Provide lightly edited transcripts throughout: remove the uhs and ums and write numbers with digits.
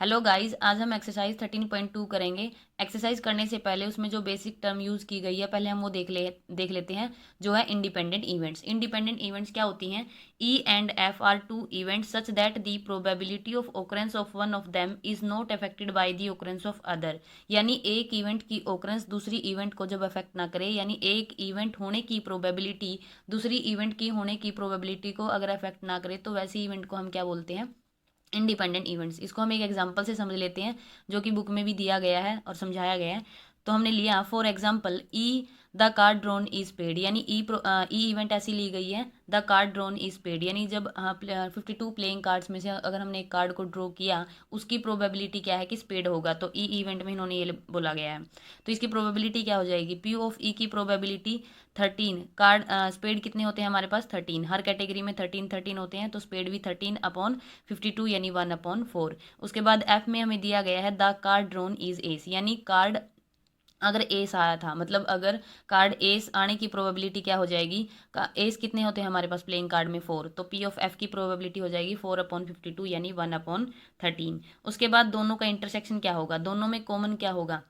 Hello guys, आज हम exercise 13.2 करेंगे। एक्सरसाइज करने से पहले उसमें जो बेसिक टर्म यूज़ की गई है पहले हम वो देख लेते हैं, जो है इंडिपेंडेंट इवेंट्स। इंडिपेंडेंट इवेंट्स क्या होती हैं? E and F are two events such that the probability of occurrence of one of them is not affected by the occurrence of other. यानी एक इवेंट की ओकरेंस दूसरी इवेंट को जब affect ना करे, यानी एक इवेंट होने की प्रोबेबिलिटी दूसरी इवेंट की होने की प्रोबेबिलिटी को अगर अफेक्ट ना करे, तो वैसी इवेंट को हम क्या बोलते हैं? Independent events. इसको हम एक एग्जांपल से समझ लेते हैं, जो कि बुक में भी दिया गया है और समझाया गया है। तो हमने लिया for example E the card drawn is paid, यानी ई इवेंट ऐसी ली गई है, the card drawn is paid, यानी जब 52 प्लेइंग कार्ड्स में से अगर हमने एक कार्ड को ड्रॉ किया, उसकी प्रोबेबिलिटी क्या है कि स्पेड होगा। तो ई इवेंट में इन्होंने ये बोला गया है। तो इसकी प्रोबेबिलिटी क्या हो जाएगी? पी ऑफ ई की प्रोबेबिलिटी 13। कार्ड स्पेड कितने होते हैं हमारे पास? 13। हर कैटेगरी में 13 होते हैं, तो स्पेड भी 13/52 यानी 1/4। उसके बाद एफ में हमें दिया गया है the card drawn is S, यानी कार्ड अगर एस आया था, मतलब अगर कार्ड एस आने की प्रोबेबिलिटी क्या हो जाएगी? एस कितने होते हैं हमारे पास प्लेइंग कार्ड में? 4। तो पी ऑफ एफ की प्रोबेबिलिटी हो जाएगी 4/52 यानी 1/13। उसके बाद दोनों का इंटरसेक्शन क्या होगा? दोनों में कॉमन क्या होगा?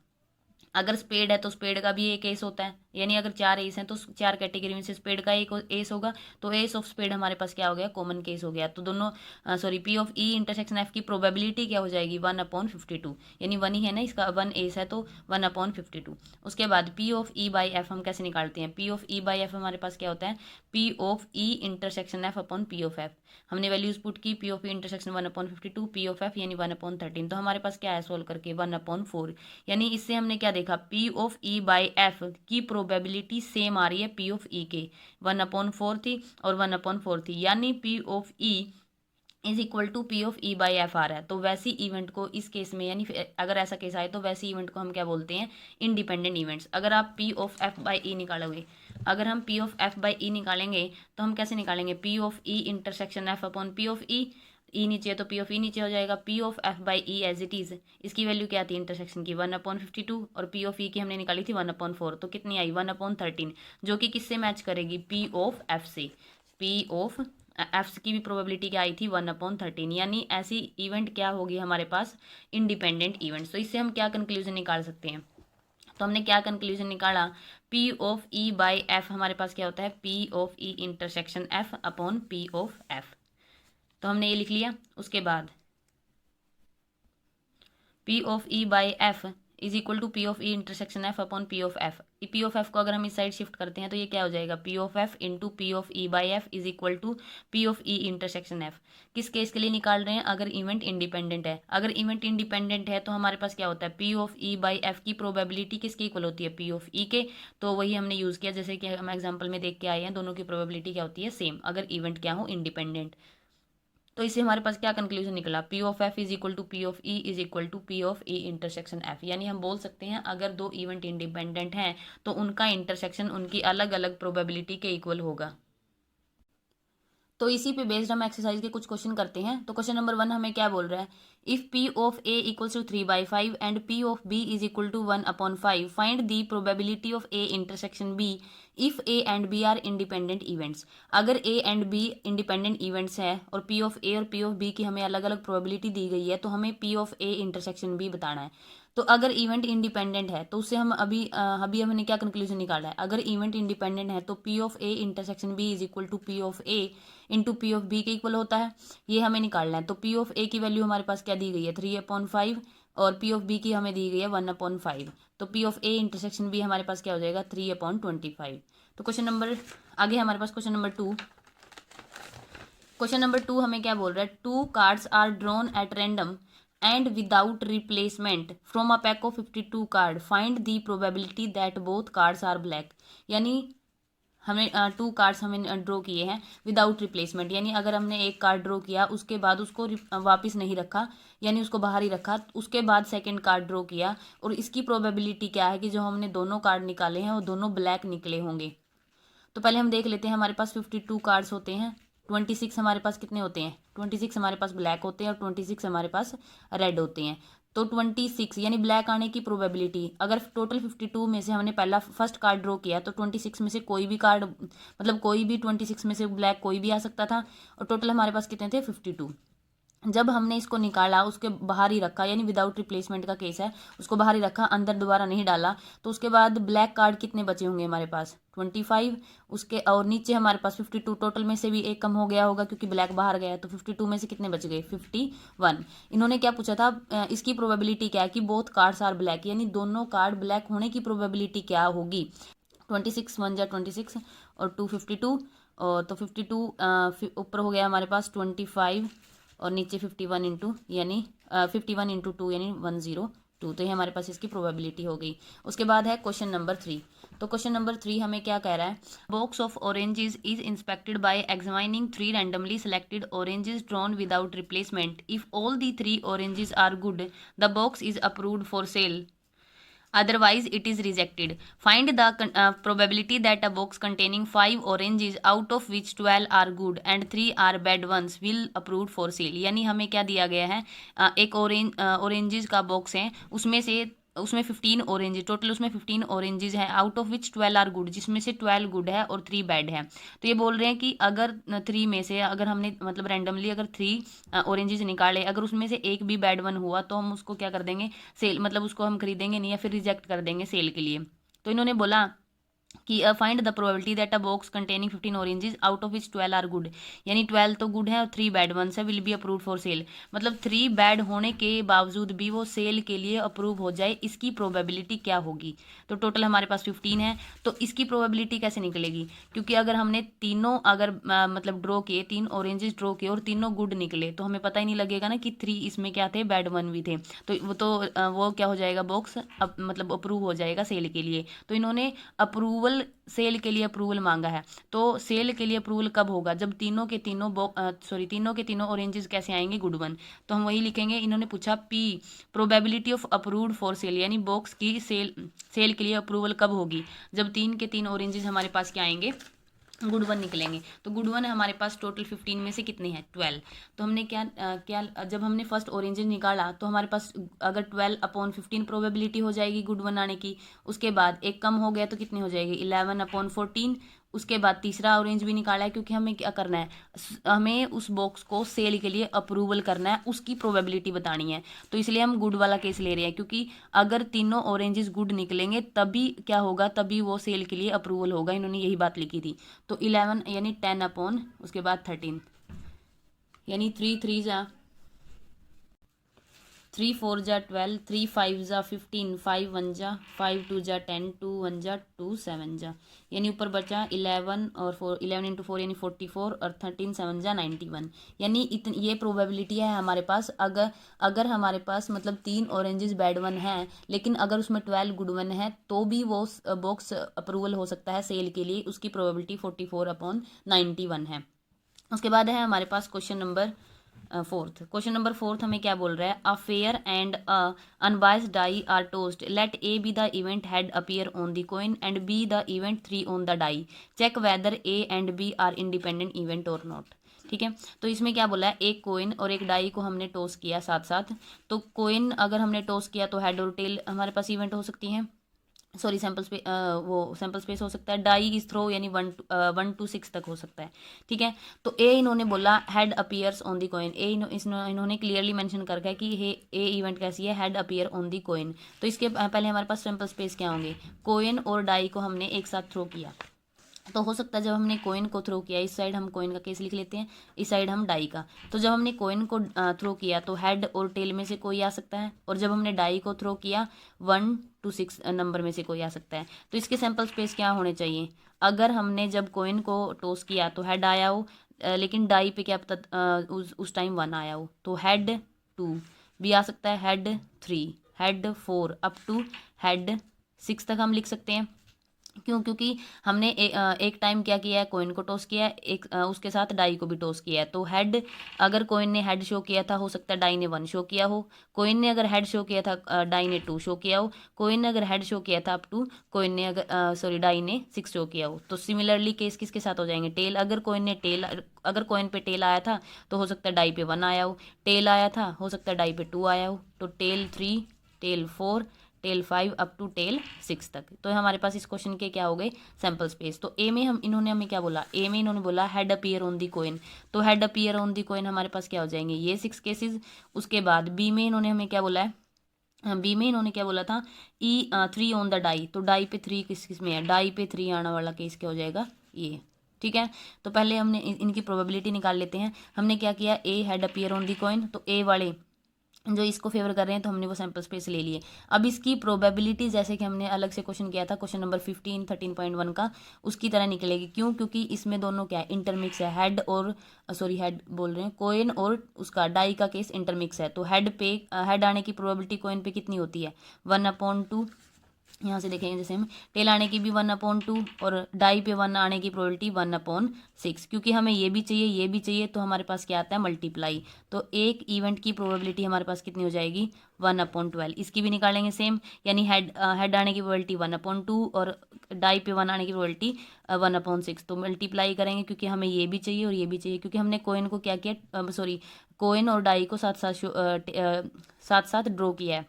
अगर स्पेड है तो स्पेड का भी एक एस होता है, यानी अगर 4 एस हैं तो 4 कैटेगरी में से स्पेड का एक एस होगा, तो एस ऑफ स्पेड हमारे पास क्या हो गया? कॉमन केस हो गया। तो दोनों sorry P of E intersection F की प्रोबेबिलिटी क्या हो जाएगी? 1/52, यानी 1 ही है ना, इसका 1 एस है तो 1/52। उसके बाद P of E by F हम कैसे निकालते हैं? P of E by F हमारे पास क्या होता है? P of E intersection F upon P of F. हमने वैल्यूज पुट की, P of E intersection 1/52, P of F यानी 1/13। तो हमारे पास क्या है सोल्व करके? 1/4। यानी इससे हमने क्या देखा? P of E by F की प्रोबेबिलिटी सेम आ रही है पी ऑफ ई के। 1/4 थी और 1/4 थी, यानी P of E is equal to P of E by F आ रहा है। तो वैसी इवेंट को इस केस में, यानी अगर ऐसा केस आए तो वैसी इवेंट को हम क्या बोलते हैं? Independent events. अगर आप P of F by E निकालोगे, अगर हम P of F by E निकालेंगे तो हम कैसे निकालेंगे? P of E intersection F upon P of E. E नीचे है तो पी ऑफ ई नीचे हो जाएगा। P of F by E as it is, इसकी वैल्यू क्या थी इंटरसेक्शन की? 1/52, और पी ऑफ ई की हमने निकाली थी 1/4। तो कितनी आई? 1/13, जो कि किससे मैच करेगी? पी ऑफ एफ से। पी ऑफ एफ की भी प्रोबेबिलिटी क्या आई थी? 1/13। यानी ऐसी इवेंट क्या होगी हमारे पास? Independent event. तो इससे हम क्या कंक्लूजन निकाल सकते हैं? तो हमने क्या कंक्लूजन निकाला? P of E by F हमारे पास क्या होता है? P of E intersection F upon P of F. तो हमने ये लिख लिया। उसके बाद P of E by F is equal to P of E intersection F upon P of F. P of F को अगर हम इस साइड शिफ्ट करते हैं तो ये क्या हो जाएगा? P of F into P of E by F is equal to P of E intersection F. किस केस के लिए निकाल रहे हैं? अगर इवेंट इंडिपेंडेंट है। अगर इवेंट इंडिपेंडेंट है तो हमारे पास क्या होता है? P of E by F की प्रोबेबिलिटी किसके इक्वल होती है? पी ऑफ ई के। तो वही हमने यूज़ किया, जैसे कि हम एग्जाम्पल में देख के आए हैं, दोनों की प्रोबेबिलिटी क्या होती है? सेम, अगर इवेंट क्या हो? इंडिपेंडेंट। तो इससे हमारे पास क्या कंक्लूजन निकला? P of F is equal to P of E is equal to P of E intersection F. यानी हम बोल सकते हैं अगर दो इवेंट इंडिपेंडेंट हैं तो उनका इंटरसेक्शन उनकी अलग अलग प्रोबेबिलिटी के इक्वल होगा। तो इसी पे बेस्ड हम एक्सरसाइज के कुछ क्वेश्चन करते हैं। तो क्वेश्चन नंबर 1 हमें क्या बोल रहा है? If P of A equals to 3/5 and P of B is equal to 1/5, find the probability of A intersection B if A and B are independent events. अगर A and B independent events हैं और P of ए और P of B की हमें अलग अलग probability दी गई है, तो हमें P of A intersection B बताना है। तो अगर इवेंट इंडिपेंडेंट है तो उससे हम अभी हमने क्या कंक्लूजन निकाला है? अगर इवेंट इंडिपेंडेंट है तो P of A intersection B is equal to P of A into P of B के इक्वल होता है। ये हमें निकालना है। तो पी ऑफ ए की वैल्यू हमारे पास क्या दी गई है? 3/5, और पी ऑफ बी की हमें दी गई है 1/5। तो P of A intersection B हमारे पास क्या हो जाएगा? 3/25। तो क्वेश्चन नंबर आगे हमारे पास क्वेश्चन नंबर 2। क्वेश्चन नंबर 2 हमें क्या बोल रहा है? 2 cards are drawn at random and without replacement from a pack of 52 card, find the probability that both cards are black. यानी हमें 2 कार्ड्स हमें ड्रॉ किए हैं विदाउट रिप्लेसमेंट, यानी अगर हमने एक कार्ड ड्रॉ किया उसके बाद उसको वापस नहीं रखा, यानी उसको बाहर ही रखा, उसके बाद सेकंड कार्ड ड्रॉ किया, और इसकी प्रोबेबिलिटी क्या है कि जो हमने दोनों कार्ड निकाले हैं वो दोनों ब्लैक निकले होंगे। तो पहले हम देख लेते हैं। हमारे पास 52 कार्ड्स होते हैं। 26 हमारे पास कितने होते हैं? 26 हमारे पास ब्लैक होते हैं और 26 हमारे पास रेड होते हैं। तो 26 यानी ब्लैक आने की प्रोबेबिलिटी, अगर टोटल 52 में से हमने पहला फर्स्ट कार्ड ड्रॉ किया तो 26 में से कोई भी कार्ड, मतलब कोई भी 26 में से ब्लैक कोई भी आ सकता था, और टोटल हमारे पास कितने थे? 52। जब हमने इसको निकाला उसके बाहर ही रखा, यानी विदाउट रिप्लेसमेंट का केस है, उसको बाहर ही रखा, अंदर दोबारा नहीं डाला, तो उसके बाद ब्लैक कार्ड कितने बचे होंगे हमारे पास 25, उसके और नीचे हमारे पास 52, टोटल में से भी एक कम हो गया होगा क्योंकि ब्लैक बाहर गया, तो 52 में से कितने बच गए 51। इन्होंने क्या पूछा था, इसकी प्रोबेबिलिटी क्या है कि बोथ कार्ड्स आर ब्लैक, यानी दोनों कार्ड ब्लैक होने की प्रोबेबिलिटी क्या होगी। 26 1 जा 26 और 2 52, और तो 52 ऊपर हो गया हमारे पास 25 और नीचे 51 इंटू यानी 51 इंटू 2 यानी 102, तो ये हमारे पास इसकी प्रोबेबिलिटी हो गई। उसके बाद है क्वेश्चन नंबर 3। तो क्वेश्चन नंबर 3 हमें क्या कह रहा है, box of oranges is inspected by examining 3 randomly selected oranges drawn without replacement. If all the 3 oranges are good the box is approved for sale, otherwise it is rejected. Find the probability that a box containing 5 oranges out of which 12 are good and 3 are bad ones will approved for sale। यानी हमें क्या दिया गया है, एक oranges का box है, उसमें 15 ऑरेंजेस, टोटल उसमें 15 ऑरेंजेस हैं, out of which 12 are good, जिसमें से 12 गुड है और 3 बैड है। तो ये बोल रहे हैं कि अगर 3 में से अगर हमने मतलब रैंडमली अगर 3 ऑरेंजेस निकाले, अगर उसमें से एक भी बैड वन हुआ तो हम उसको क्या कर देंगे, सेल, मतलब उसको हम खरीदेंगे नहीं या फिर रिजेक्ट कर देंगे सेल के लिए। तो इन्होंने बोला कि find the probability that a box containing 15 oranges out of which 12 are good, यानी 12 तो गुड है और 3 बैड वंस है, will be approve for sale, मतलब 3 बैड होने के बावजूद भी वो सेल के लिए अप्रूव हो जाए, इसकी प्रोबेबिलिटी क्या होगी। तो टोटल हमारे पास 15 है, तो इसकी प्रोबेबिलिटी कैसे निकलेगी, क्योंकि अगर हमने तीनों अगर मतलब ड्रॉ किए, 3 ऑरेंजेस ड्रॉ किए और तीनों गुड निकले, तो हमें पता ही नहीं लगेगा ना कि 3 इसमें क्या थे, बैड वन भी थे, वो क्या हो जाएगा, बॉक्स मतलब अप्रूव हो जाएगा सेल के लिए। तो इन्होंने अप्रूवल, सेल के लिए अप्रूवल मांगा है, तो सेल के लिए अप्रूवल कब होगा, जब तीनों के तीनों ऑरेंजेस कैसे आएंगे, गुड वन। तो हम वही लिखेंगे, इन्होंने पूछा P probability of approved for cell, यानी बॉक्स की सेल के लिए अप्रूवल कब होगी, जब 3 के 3 ऑरेंजेस हमारे पास क्या आएंगे, गुड वन निकलेंगे। तो गुड वन हमारे पास टोटल 15 में से कितने हैं, 12। तो हमने क्या जब हमने फर्स्ट ऑरेंजेस निकाला तो हमारे पास अगर 12/15 प्रोबेबिलिटी हो जाएगी गुड वन आने की, उसके बाद एक कम हो गया तो कितनी हो जाएगी 11/14, उसके बाद तीसरा ऑरेंज भी निकाला है, क्योंकि हमें क्या करना है, हमें उस बॉक्स को सेल के लिए अप्रूवल करना है, उसकी प्रोबेबिलिटी बतानी है, तो इसलिए हम गुड वाला केस ले रहे हैं, क्योंकि अगर तीनों ऑरेंजेस गुड निकलेंगे तभी क्या होगा, तभी वो सेल के लिए अप्रूवल होगा, इन्होंने यही बात लिखी थी। तो 11 यानी 10 अपॉन उसके बाद 13, यानी 3 3 जा 3 4 जा 12, 3 5 जा 15, 5 1 जा 5 2 जा 10, 2 1 जा 2 7 जा, यानी ऊपर बचा 11 और 4, 11 इंटू 4 यानी 44 और 13 7 जा 91, यानी इतनी ये प्रोबेबिलिटी है हमारे पास। अगर हमारे पास मतलब 3 ऑरेंजेस बैड वन है, लेकिन अगर उसमें 12 गुड वन है, तो भी वो बॉक्स अप्रूवल हो सकता है सेल के लिए, उसकी प्रोबेबिलिटी 44/91 है। उसके बाद है हमारे पास question number 4th। Question number 4th हमें क्या बोल रहा है, a fair and unbiased die are tossed, let A be the event head appear on the coin and B the the 3 on the die, check whether A and B are independent event or not. ठीक है, तो इसमें क्या बोला है, एक coin और एक डाई को हमने टॉस किया साथ साथ, तो कोइन अगर हमने टॉस किया तो हेड और टेल हमारे पास इवेंट हो सकती हैं, सॉरी सैम्पल स्पेस हो सकता है, डाई इज थ्रो यानी 1 to 6 तक हो सकता है। ठीक है, तो ए इन्होंने बोला head appears on the coin, इन्होंने क्लियरली मेंशन कर रखा है कि ए इवेंट कैसी है, head appear on the coin. तो इसके पहले हमारे पास सैम्पल स्पेस क्या होंगे, कॉइन और डाई को हमने एक साथ थ्रो किया, तो हो सकता है जब हमने कोइन को थ्रो किया, इस साइड हम कोइन का केस लिख लेते हैं, इस साइड हम डाई का, तो जब हमने कोइन को थ्रो किया तो हेड और टेल में से कोई आ सकता है, और जब हमने डाई को थ्रो किया 1 to 6 नंबर में से कोई आ सकता है। तो इसके सैम्पल स्पेस क्या होने चाहिए, अगर हमने जब कोइन को टॉस किया तो हेड आया हो, लेकिन डाई पे क्या पता उस टाइम 1 आया हो, तो हेड 2 भी आ सकता है, head 3, head 4 up to head 6 तक हम लिख सकते हैं। क्योंकि हमने एक टाइम क्या किया है, कोइन को टॉस किया है, एक उसके साथ डाई को भी टॉस किया है, तो हेड अगर कोइन ने हेड शो किया था, हो सकता है डाई ने 1 शो किया हो, कोइन ने अगर हेड शो किया था डाई ने 2 शो किया हो, कोइन ने अगर हेड शो किया था अप टू कोइन ने अगर डाई ने 6 शो किया हो। तो सिमिलरली केस किसके साथ हो जाएंगे, टेल, अगर कोइन पे टेल आया था तो हो सकता है डाई पे 1 आया हो, टेल आया था हो सकता है डाई पे 2 आया हो, तो tail 3, tail 4, tail 5 up to tail 6 तक। तो हमारे पास इस क्वेश्चन के क्या हो गए सैम्पल स्पेस। तो ए में इन्होंने हमें क्या बोला, ए में इन्होंने बोला head appear on the coin, तो head appear on the coin हमारे पास क्या हो जाएंगे ये 6 केसेस। उसके बाद बी में इन्होंने हमें क्या बोला है, बी में इन्होंने क्या बोला था ई 3 ऑन द डाई, तो डाई पे 3 किस में है, डाई पे 3 आने वाला केस क्या हो जाएगा ये। ठीक है, तो पहले हमने इनकी प्रोबेबिलिटी निकाल लेते हैं। हमने क्या किया, A head appear on the coin, तो ए वाले जो इसको फेवर कर रहे हैं तो हमने वो सैम्पल स्पेस ले लिए। अब इसकी प्रोबेबिलिटी जैसे कि हमने अलग से क्वेश्चन किया था क्वेश्चन नंबर 13.1 का, उसकी तरह निकलेगी। क्यों, क्योंकि इसमें दोनों क्या है इंटरमिक्स है, हेड और हेड बोल रहे हैं कोइन और उसका डाई का केस इंटरमिक्स है। तो हेड आने की प्रोबेबिलिटी कोइन पे कितनी होती है 1/2। यहाँ से देखेंगे जैसे हम टेल आने की भी 1/2 और डाई पे 1 आने की प्रोबेबिलिटी 1/6, क्योंकि हमें ये भी चाहिए ये भी चाहिए, तो हमारे पास क्या आता है मल्टीप्लाई। तो एक इवेंट की प्रोबेबिलिटी हमारे पास कितनी हो जाएगी 1/12। इसकी भी निकालेंगे सेम, यानी हेड आने की प्रोबेबिलिटी 1/2 और डाई पे 1 आने की प्रोबेबिलिटी 1/6। तो मल्टीप्लाई करेंगे क्योंकि हमें ये भी चाहिए और ये भी चाहिए, क्योंकि हमने कोइन को क्या किया, कोइन और डाई को साथ साथ ड्रॉ किया है,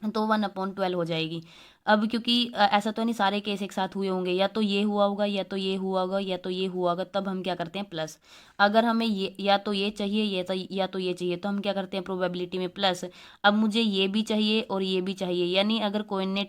तो 1/12 हो जाएगी। अब क्योंकि ऐसा तो नहीं सारे केस एक साथ हुए होंगे, या तो ये हुआ होगा या तो ये हुआ होगा या तो ये हुआ होगा, तब हम क्या करते हैं प्लस। अगर हमें ये या तो ये चाहिए या तो ये चाहिए, तो हम क्या करते हैं प्रोबेबिलिटी में प्लस। अब मुझे ये भी चाहिए और ये भी चाहिए, यानी अगर कोइन ने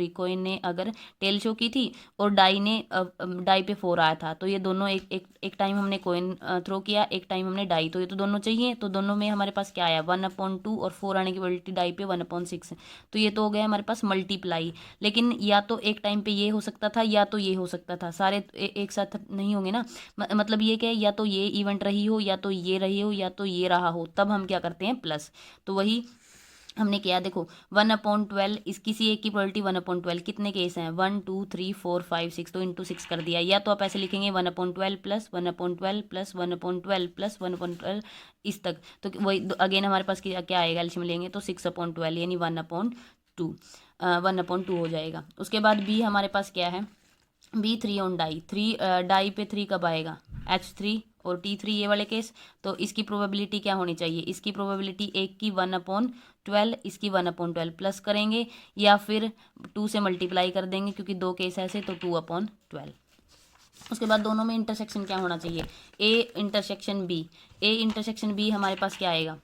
कोइन ने अगर टेल शो की थी और डाई पे 4 आया था, तो ये दोनों एक टाइम हमने कोइन थ्रो किया, एक टाइम हमने डाई, तो ये तो दोनों चाहिए। तो दोनों में हमारे पास क्या आया 1/2 और 4 आने की प्रोबेबिलिटी डाई पे 1/6, तो ये तो हो गया हमारे पास मल्टीप्लाई। लेकिन या तो एक टाइम पे ये हो सकता था या तो ये हो सकता था, सारे एक साथ नहीं होंगे ना। मतलब ये क्या है, या तो ये इवेंट रही हो या तो ये रही हो या तो ये रहा हो, तब हम क्या करते हैं प्लस। तो वही हमने किया, देखो 1/12 इस किसी एक की प्रोबेबिलिटी 1/12, कितने केस हैं 1 2 3 4 5 6, तो इंटू 6 कर दिया। या तो आप ऐसे लिखेंगे 1/12 प्लस 1/12 प्लस 1/12 प्लस 1/12 इस तक, तो वही अगेन हमारे पास क्या आएगा एल्शियम लेंगे तो 6/12 यानी 1/2 हो जाएगा। उसके बाद बी हमारे पास क्या है, बी 3 ऑन डाई, डाई पे 3 कब आएगा H3 और T3 ये वाले केस। तो इसकी प्रोबेबिलिटी क्या होनी चाहिए, इसकी प्रोबेबिलिटी एक की 1/12, इसकी 1/12 प्लस करेंगे या फिर 2 से मल्टीप्लाई कर देंगे, क्योंकि 2 केस ऐसे, तो 2/12। उसके बाद दोनों में इंटरसेक्शन क्या होना चाहिए, ए इंटरसेक्शन बी हमारे पास क्या आएगा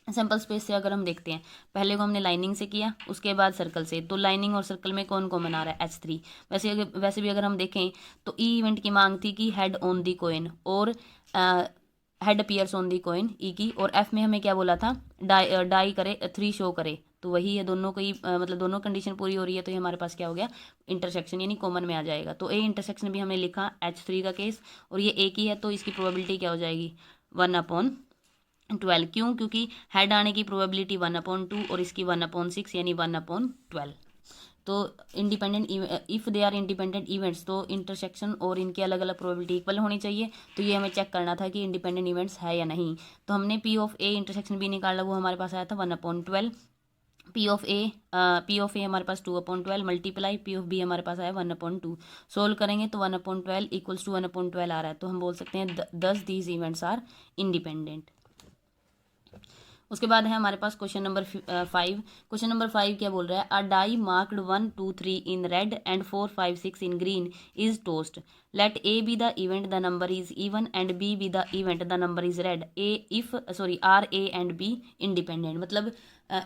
सैम्पल स्पेस से। अगर हम देखते हैं पहले को हमने लाइनिंग से किया, उसके बाद सर्कल से, तो लाइनिंग और सर्कल में कौन कौन आ रहा है H3। वैसे भी अगर हम देखें तो ई इवेंट की मांग थी कि हेड ऑन दी कोइन और head appears on the coin E की, और एफ में हमें क्या बोला था डाई करे 3 शो करे, तो वही है दोनों को ही मतलब दोनों कंडीशन पूरी हो रही है, तो ये हमारे पास क्या हो गया इंटरसेक्शन, यानी कॉमन में आ जाएगा। तो ए इंटरसेक्शन भी हमने लिखा H3 का केस, और ये एक ही है, तो इसकी प्रोबेबिलिटी क्या हो जाएगी 1/12। क्यों, क्योंकि हेड आने की प्रोबेबिलिटी 1/2 और इसकी 1/6 यानी 1/12। तो independent if they are independent events, तो इंटरसेक्शन और इनकी अलग अलग प्रोबेबिलिटी इक्वल होनी चाहिए। तो ये हमें चेक करना था कि इंडिपेंडेंट इवेंट्स है या नहीं। तो हमने P of A intersection B निकाला, वो हमारे पास आया था 1/12। पी ऑफ ए हमारे पास 2/12 मल्टीप्लाई पी ऑफ बी हमारे पास आया 1/2। सोल्व करेंगे तो 1/12 इक्वल्स टू 1/12 आ रहा है, तो हम बोल सकते हैं 10 दीज इवेंट्स आर इंडिपेंडेंट। उसके बाद है हमारे पास क्वेश्चन नंबर 5। क्वेश्चन नंबर 5 क्या बोल रहा है, a die marked 1 2 3 in red and 4 5 6 in green is tossed. Let A be the event the number is even and B be the event the number is red. Are A and B independent. मतलब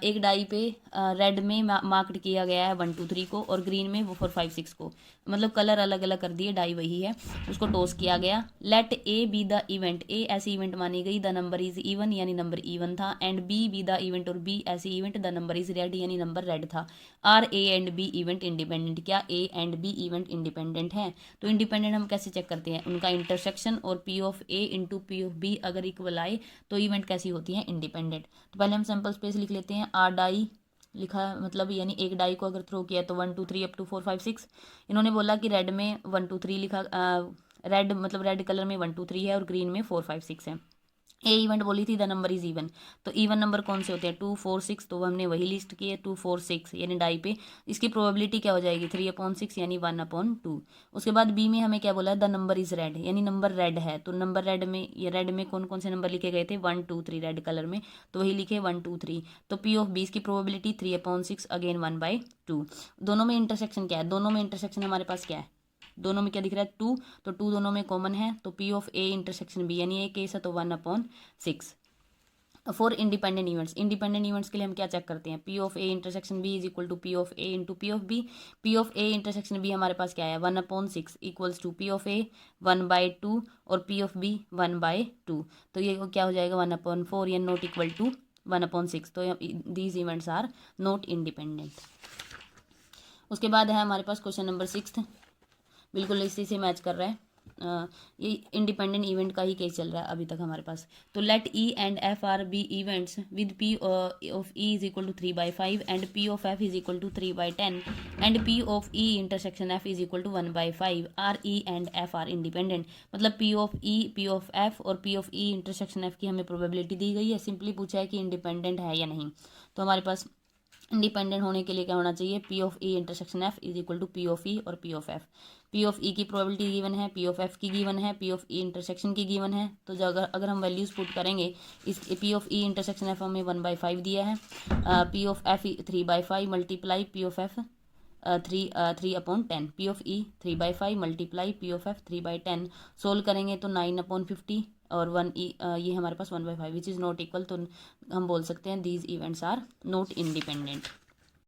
एक die पे red में marked किया गया है 1 2 3 को और green में 4 5 6 को, मतलब कलर अलग अलग कर दिए, डाई वही है, उसको टॉस किया गया। Let A be the event, A ऐसी इवेंट मानी गई, द नंबर इज इवन यानी नंबर इवन था, and B be the event और बी ऐसी event, the number is red यानी नंबर रेड था। Are A and B event independent, क्या A and B event independent है। तो इंडिपेंडेंट हम कैसे चेक करते हैं, उनका इंटरसेक्शन और P of A into P of B अगर इक्वल आए तो इवेंट कैसी होती है इंडिपेंडेंट। तो पहले हम सैम्पल स्पेस लिख लेते हैं। आर डाई लिखा, मतलब यानी एक डाई को अगर थ्रो किया तो 1 2 3 अप टू 4 5 6। इन्होंने बोला कि रेड में 1 2 3 लिखा, रेड मतलब रेड कलर में 1 2 3 है और ग्रीन में 4 5 6 है। ए इवेंट बोली थी द नंबर इज इवन, तो इवन नंबर कौन से होते हैं 2 4 6, तो हमने वही लिस्ट की है 2 4 6 यानी डाई पे। इसकी प्रोबेबिलिटी क्या हो जाएगी 3/6 यानी 1/2। उसके बाद बी में हमें क्या बोला है द नंबर इज रेड, यानी नंबर रेड है, तो नंबर रेड में, ये रेड में कौन कौन से नंबर लिखे गए थे 1 2 3 रेड कलर में, तो वही लिखे 1 2 3। तो पी ऑफ बी की प्रोबेबिलिटी 3/6 अगेन 1/2। दोनों में इंटरसेक्शन क्या है, दोनों में इंटरसेक्शन हमारे पास क्या है, दोनों में क्या दिख रहा है 2, तो 2 दोनों में कॉमन है, तो P of A intersection B यानी ए केस है तो 1/6। For independent events, independent events के लिए हम क्या चेक करते हैं, P of A intersection B is equal to P of A into P of B. P of A intersection B हमारे पास क्या है 1/6 equals to P of A 1/2 और पी ऑफ बी 1/2, तो ये क्या हो जाएगा 1/4 या नॉट इक्वल टू 1/6, तो these events are not independent. उसके बाद है हमारे पास क्वेश्चन नंबर 6, बिल्कुल इसी से मैच कर रहा है, ये इंडिपेंडेंट इवेंट का ही केस चल रहा है अभी तक हमारे पास। तो let E and F are be events with P of E is equal to 3/5 and P of F is equal to 3/10 and P of E intersection F is equal to 1/5 are E and F are independent. मतलब P of E, P of F और P of E intersection F की हमें probability दी गई है, simply पूछा है कि independent है या नहीं। तो हमारे पास इंडिपेंडेंट होने के लिए क्या होना चाहिए, P of E intersection F is equal to P of E और P of F. P of E की प्रोबेबिलिटी गिवन है, पी ऑफ एफ की गिवन है, पी ऑफ ई इंटरसेक्शन की गिवन है, तो जो अगर हम वैल्यूज पुट करेंगे, इस P of E intersection F हमें 1/5 दिया है, P of F 3/5 multiply P of F 3/10, P of E 3/5 multiply P of F 3/10, solve करेंगे तो 9/50 और 1 ये हमारे पास 1/5 विच इज़ नॉट इक्वल, तो हम बोल सकते हैं these events are not independent.